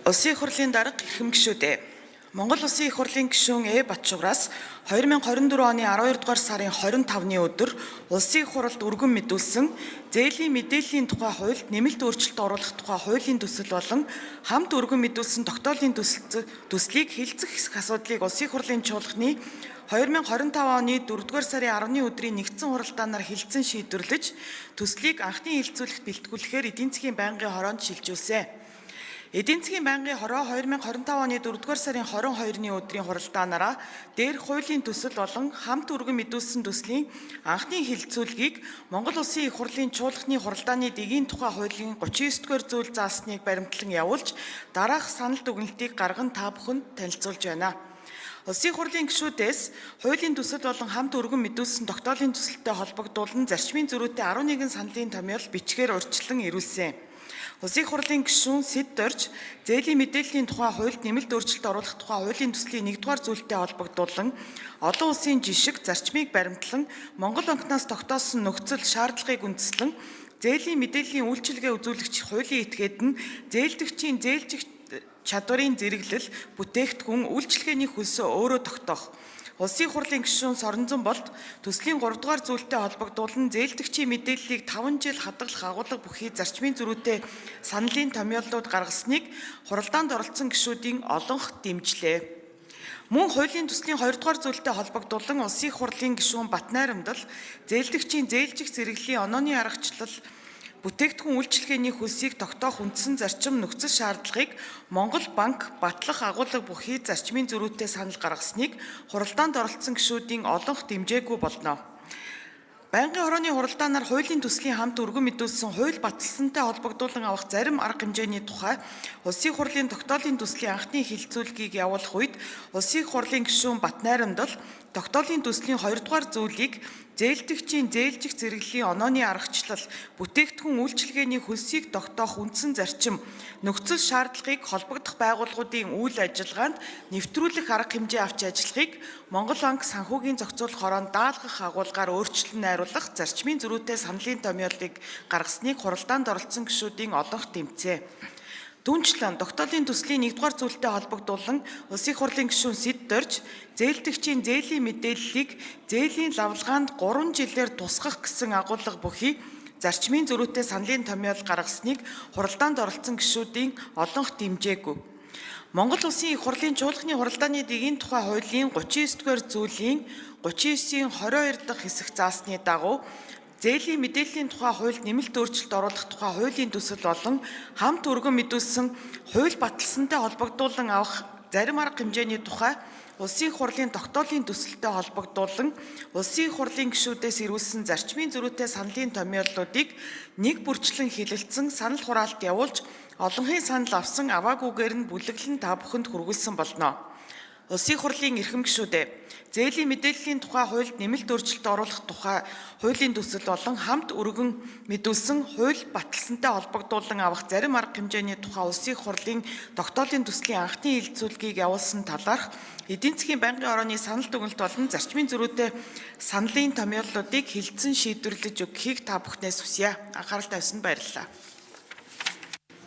Улсын их хурлын дарга эрхэм гишүүдээ. Монгол Улсын их хурлын гишүүн Батчуграас 2024 оны 12 дугаар сарын 25-ны өдөр Улсын их хуралд өргөн мэдүүлсэн зээлийн мэдээллийн тухай хуульд нэмэлт өөрчлөлт оруулах тухай хуулийн төсөл болон хамт өргөн мэдүүлсэн тогтоолын төслийг хэлцэх асуудлыг Улсын их хурлын чуулганы 2025 оны 4-р сарын 10-ны өдрийн нэгдсэн хуралдаанаар хэлэлцэн шийдвэрлэж төслийг анхны хэлэлцүүлэгт бэлтгүүлэхээр эдийн засгийн байнгын хороонд шилжүүлсэн. Эдийн засгийн байнгын хороо 2025 оны 4-р сарын 22-ны өдрийн хуралдаанаараа дээрх хуулийн төсөл болон хамт өргөн мэдүүлсэн төслийн анхны хэлэлцүүлгийг Монгол Улсын их хурлын чуулганы хуралдааны дэгийн тухай хуулийн 39-р зүйл заасныг баримтлан явуулж дараах санал дүгнэлтийг гарган та бүхэнд танилцуулж байна. Улсын их хурлын гишүүдээс хуулийн төсөл болон хамт өргөн мэдүүлсэн тогтоолын төсөлтэй холбогдуулан зарчмын зөрүүтэй 11 саналын томьёол бичгээр урьдчилан ирүүлсэн. Улсын их хурлын гишүүн Сэд Дорж зээлийн мэдээллийн тухай хуульд нэмэлт өөрчлөлт оруулах тухай хуулийн төслийн 1-р зүйлтэй холбогдуулан олон улсын жишг зарчмыг баримтлан Монгол банкнаас тогтоосон нөхцөл шаардлагыг үндэслэн зээлийн мэдээллийн үйлчилгээ үзүүлэгч хуулийн этгээд нь зээлдэгчийн зээлжих чадварын зэрэглэл бүтээгдэхүүн үйлчилгээний хөлсөө өөрөө тогтоох. Улсын их хурлын гишүүн Сорнзон болд төслийн 3-р зүйлтэй холбогдуулан зээлдэгчийн мэдээллийг 5 жил хадгалах агуулга бүхий зарчмын зөрүүтэй саналын томьёолууд гаргасныг хуралдаанд оролцсон гишүүдийн олонх дэмжлээ. Мөн хуулийн төслийн 2-р зүйлтэй холбогдуулан Улсын их хурлын гишүүн Батнайрамдал зээлдэгчийн зээлжих зэрэглэлийн онооны аргачлал бүтээгдэхүүн үйлчилгээний хөлсийг тогтоох үндсэн зарчим нөхцөл шаардлагыг Монгол банк батлах агуулга бүхий зарчмын зөрүүтэй санал гаргасныг хуралдаанд оролцсон гишүүдийн олонх дэмжээгүй болно. Байнгын хорооны хуралдаанаар хуулийн төслийн хамт өргөн мэдүүлсэн хууль баталсантай холбогдуулан авах зарим арга хэмжээний тухай Улсын их хурлын тогтоолын төслийн анхны хэлэлцүүлгийг явуулах үед Улсын их хурлын гишүүн Батнайрамдал тогтоолын төслийн 2-р зүйлийг зээлдэгчийн зээлжих зэрэглэлийн онооны аргачлал бүтээгдэхүүн үйлчилгээний хөлсийг тогтоох үндсэн зарчим нөхцөл шаардлагыг холбогдох байгууллагуудын үйл ажиллагаанд нэвтрүүлэх арга хэмжээ авч ажиллахыг Монгол банк санхүүгийн зохицуулах хороонд даалгах агуулгаар өөрчлөлт найруулах зарчмын зөрүүтэй саналын томьёолыг гаргасныг хуралдаанд оролцсон гишүүдийн олонх дэмжээ. Түүнчлэн тогтоолын төслийн 1-р зүйлтэй холбогдуулан Улсын их хурлын гишүүн Сэд Дорж зээлдэгчийн зээлийн мэдээллийг зээлийн лавлгаанд 3 жилээр тусгах гэсэн агуулга бүхий зарчмын зөрүүтэй саналын томьёол гаргасныг хуралдаанд оролцсон гишүүдийн олонх дэмжээгүй. Монгол Улсын их хурлын чуулганы хуралдааны дэгийн тухай хуулийн 39-р зүйлийн 39-ийн 22 дахь хэсэг заасны дагуу зээлийн мэдээллийн тухай хуульд нэмэлт өөрчлөлт оруулах тухай хуулийн төсөл болон хамт өргөн мэдүүлсэн хууль баталсантай холбогдуулан авах зарим арга хэмжээний тухай Улсын их хурлын тогтоолын төсөлтэй холбогдуулан Улсын их хурлын гишүүдээс ирүүлсэн зарчмын зөрүүтэй саналын томьёолуудыг нэг бүрчлэн хэлэлцэн санал хураалт явуулж олонхын санал авсан аваагүйгээр нь бүлэглэн та бүхэнд хүргүүлсэн болно. Улсын их хурлын эрхэм гишүүдээ зээлийн мэдээллийн тухай хуульд нэмэлт өөрчлөлт оруулах тухай хуулийн төсөл болон хамт өргөн мэдүүлсэн хууль баталсантай холбогдуулан авах зарим арга хэмжээний тухай Улсын их хурлын тогтоолын төслийн анхны хэлэлцүүлгийг явуулсан талаарх эдийн засгийн байнгын хорооны санал дүгнэлт болон зарчмын зөрүүтэй саналын томьёолуудыг хэлэлцэн шийдвэрлэж өгөхийг та бүхнээс хүсье. Анхаарал тавьсанд баярлалаа.